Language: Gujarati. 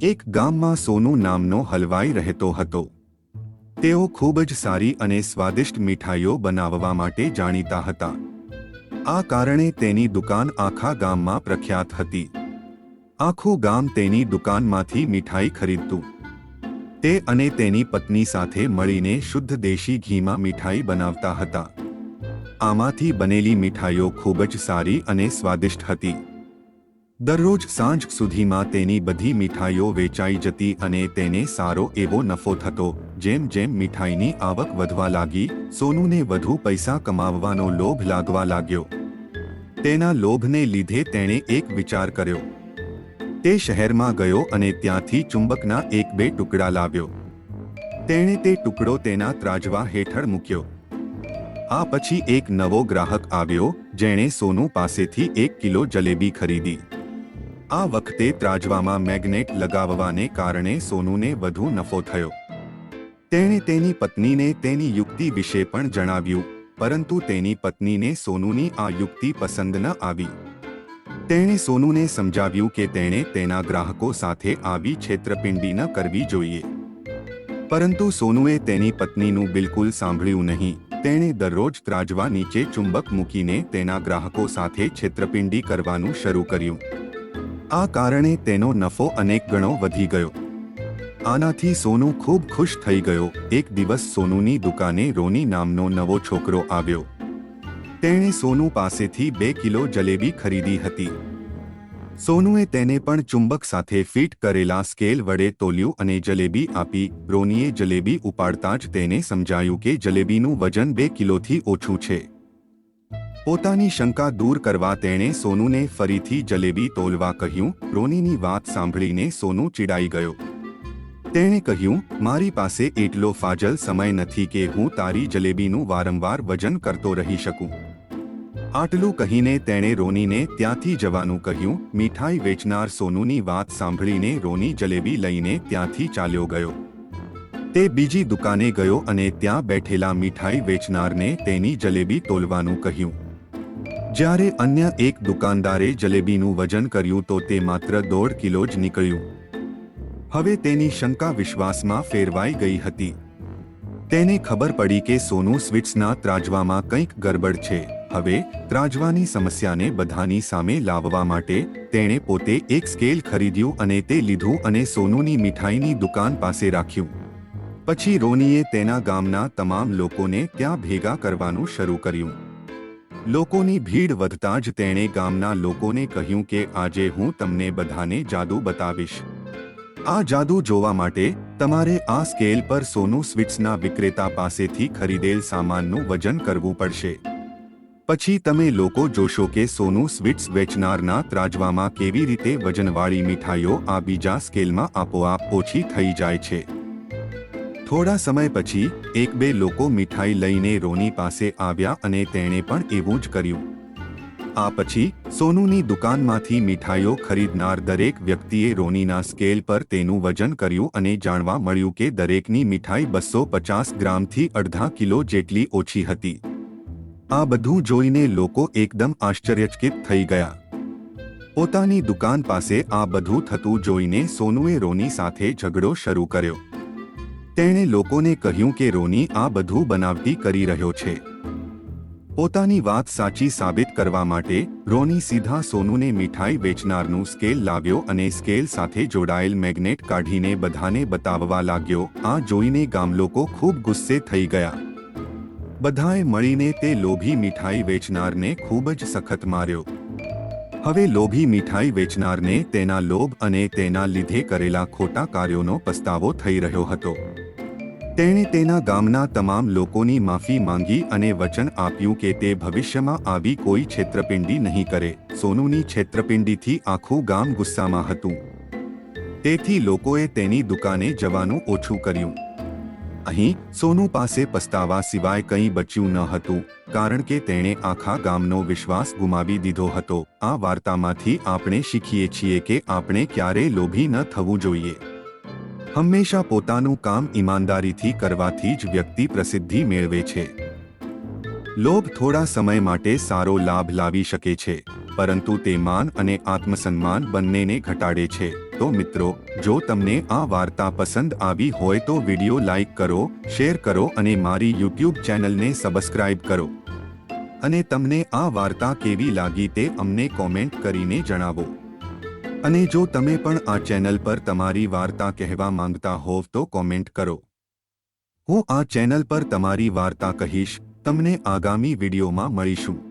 એક ગામમાં સોનુ નામનો હલવાઈ રહેતો હતો. તેઓ ખૂબ જ સારી અને સ્વાદિષ્ટ મીઠાઈઓ બનાવવા માટે જાણીતા હતા. આ કારણે તેની દુકાન આખા ગામમાં પ્રખ્યાત હતી. આખું ગામ તેની દુકાનમાંથી મીઠાઈ ખરીદતું. તે અને તેની પત્ની સાથે મળીને શુદ્ધ દેશી ઘીમાં મીઠાઈ બનાવતા હતા. આમાંથી બનેલી મીઠાઈઓ ખૂબ જ સારી અને સ્વાદિષ્ટ હતી. દરરોજ સાંજ સુધીમાં તેની બધી મીઠાઈઓ વેચાઈ જતી અને તેને સારો એવો નફો થતો. જેમ જેમ મીઠાઈની આવક વધવા લાગી, સોનુને વધુ પૈસા કમાવવાનો લોભ લાગવા લાગ્યો. તેના લોભને લીધે તેણે એક વિચાર કર્યો. તે શહેરમાં ગયો અને ત્યાંથી ચુંબકના 1-2 ટુકડા લાવ્યો. તેણે તે ટુકડો તેના ત્રાજવા હેઠળ મૂક્યો. આ પછી એક નવો ગ્રાહક આવ્યો, જેણે સોનુ પાસેથી 1 કિલો જલેબી ખરીદી. આ વખતે ત્રાજવામાં મેગ્નેટ લગાવવાને કારણે સોનુને વધુ નફો થયો. તેણે તેની પત્નીને તેની યુક્તિ વિશે પણ જણાવ્યું, પરંતુ તેની પત્નીને સોનુની આ યુક્તિ પસંદ ન આવી. તેણે સોનુને સમજાવ્યું કે તેણે તેના ગ્રાહકો સાથે આવી છેતરપિંડી ન કરવી જોઈએ. પરંતુ સોનુએ તેની પત્નીનું બિલકુલ સાંભળ્યું નહીં. તેણે દરરોજ ત્રાજવા નીચે ચુંબક મૂકીને તેના ગ્રાહકો સાથે છેતરપિંડી કરવાનું શરૂ કર્યું. આ કારણે તેનો નફો અનેક ગણો વધી ગયો. આનાથી સોનુ ખૂબ ખુશ થઈ ગયો. એક દિવસ સોનુની દુકાને રોની નામનો નવો છોકરો આવ્યો. તેણે સોનુ પાસેથી 2 કિલો જલેબી ખરીદી હતી. સોનુએ તેને પણ ચુંબક સાથે ફિટ કરેલા સ્કેલ વડે તોલ્યું અને જલેબી આપી. રોનીએ જલેબી ઉપાડતા જ તેને સમજાયું કે જલેબીનું વજન 2 કિલોથી ઓછું છે. પોતાની શંકા દૂર કરવા તેણે સોનુને ફરીથી જલેબી તોલવા કહ્યું. રોનીની વાત સાંભળીને સોનુ ચીડાઈ ગયો. તેણે કહ્યું, મારી પાસે એટલો ફાજલ સમય નથી કે હું તારી જલેબીનું વારંવાર વજન કરતો રહી શકું. આટલું કહીને તેણે રોનીને ત્યાંથી જવાનું કહ્યું. મીઠાઈ વેચનાર સોનુની વાત સાંભળીને રોની જલેબી લઈને ત્યાંથી ચાલ્યો ગયો. તે બીજી દુકાને ગયો અને ત્યાં બેઠેલા મીઠાઈ વેચનારને તેની જલેબી તોલવાનું કહ્યું. જ્યારે અન્ય એક દુકાનદારે જલેબીનું વજન કર્યું તો તે માત્ર 1.5 કિલો જ નીકળ્યું. હવે તેની શંકા વિશ્વાસમાં ફેરવાઈ ગઈ હતી. તેને ખબર પડી કે સોનુ સ્વીટ્સના ત્રાજવામાં કંઈક ગરબડ છે. હવે ત્રાજવાની સમસ્યાને બધાની સામે લાવવા માટે તેણે પોતે એક સ્કેલ ખરીદ્યું અને તે લીધું અને સોનુની મીઠાઈની દુકાન પાસે રાખ્યું. પછી રોનીએ તેના ગામના તમામ લોકોને ત્યાં ભેગા કરવાનું શરૂ કર્યું. લોકોની ભીડ વધતા જ તેણે ગામના લોકોને કહ્યું કે આજે હું તમને બધાને જાદુ બતાવીશ. આ જાદુ જોવા માટે તમારે આ સ્કેલ પર સોનુ સ્વીટ્સના વિક્રેતા પાસેથી ખરીદેલ સામાનનું વજન કરવું પડશે. પછી તમે લોકો જોશો કે સોનુ સ્વીટ્સ વેચનારના ત્રાજવામાં કેવી રીતે વજનવાળી મીઠાઈઓ આ બીજા સ્કેલમાં આપોઆપ ઓછી થઈ જાય છે. થોડા સમય પછી 1-2 લોકો મીઠાઈ લઈને રોની પાસે આવ્યા અને તેણે પણ એવું જ કર્યું. આ પછી સોનુની દુકાનમાંથી મીઠાઈઓ ખરીદનાર દરેક વ્યક્તિએ રોનીના સ્કેલ પર તેનું વજન કર્યું અને જાણવા મળ્યું કે દરેકની મીઠાઈ 250 ગ્રામથી અડધા કિલો જેટલી ઓછી હતી. આ બધું જોઈને લોકો એકદમ આશ્ચર્યચકિત થઈ ગયા. પોતાની દુકાન પાસે આ બધું થતું જોઈને સોનુએ રોની સાથે ઝઘડો શરૂ કર્યો. તેણે લોકોને કહ્યું કે રોની આ બધું બનાવટી કરી રહ્યો છે. પોતાની વાત સાચી સાબિત કરવા માટે રોની સીધા સોનુને મીઠાઈ વેચનારનું સ્કેલ લાવ્યો અને સ્કેલ સાથે જોડાયેલ મેગ્નેટ કાઢીને બધાને બતાવવા લાગ્યો. આ જોઈને ગામલોકો ખૂબ ગુસ્સે થઈ ગયા. બધાએ મળીને તે લોભી મીઠાઈ વેચનારને ખૂબ જ સખત માર્યો. હવે લોભી મીઠાઈ વેચનારને તેના લોભ અને તેના લીધે કરેલા ખોટા કાર્યોનો પસ્તાવો થઈ રહ્યો હતો. તેણે તેના ગામના તમામ લોકોની માફી માંગી અને વચન આપ્યું કે તે ભવિષ્યમાં આવી કોઈ છેતરપિંડી નહીં કરે. સોનુની છેતરપિંડીથી આખું ગામ ગુસ્સામાં હતું. તેથી લોકોએ તેની દુકાને જવાનું ઓછું કર્યું. અહીં સોનુ પાસે પસ્તાવા સિવાય કંઈ બચ્યું ન હતું, કારણ કે તેણે આખા ગામનો વિશ્વાસ ગુમાવી દીધો હતો. આ વાર્તામાંથી આપણે શીખીએ છીએ કે આપણે ક્યારેય લોભી ન થવું જોઈએ. હંમેશા પોતાનું કામ ઈમાનદારીથી કરવાથી જ વ્યક્તિ પ્રસિદ્ધિ મેળવે છે. લોભ થોડા સમય માટે સારો લાભ લાવી શકે છે, પરંતુ તે માન અને આત્મસન્માન બંનેને ઘટાડે છે. તો મિત્રો, જો તમને આ વાર્તા પસંદ આવી હોય તો વિડિયો લાઈક કરો, શેર કરો અને મારી યુટ્યુબ ચેનલને સબસ્ક્રાઇબ કરો. અને તમને આ વાર્તા કેવી લાગી તે અમને કોમેન્ટ કરીને જણાવો. અને જો તમે પણ આ ચેનલ પર તમારી વાર્તા કહેવા માંગતા હોવ તો કોમેન્ટ કરો. હું આ ચેનલ પર તમારી વાર્તા કહીશ. તમને આગામી વિડીયોમાં મળીશું.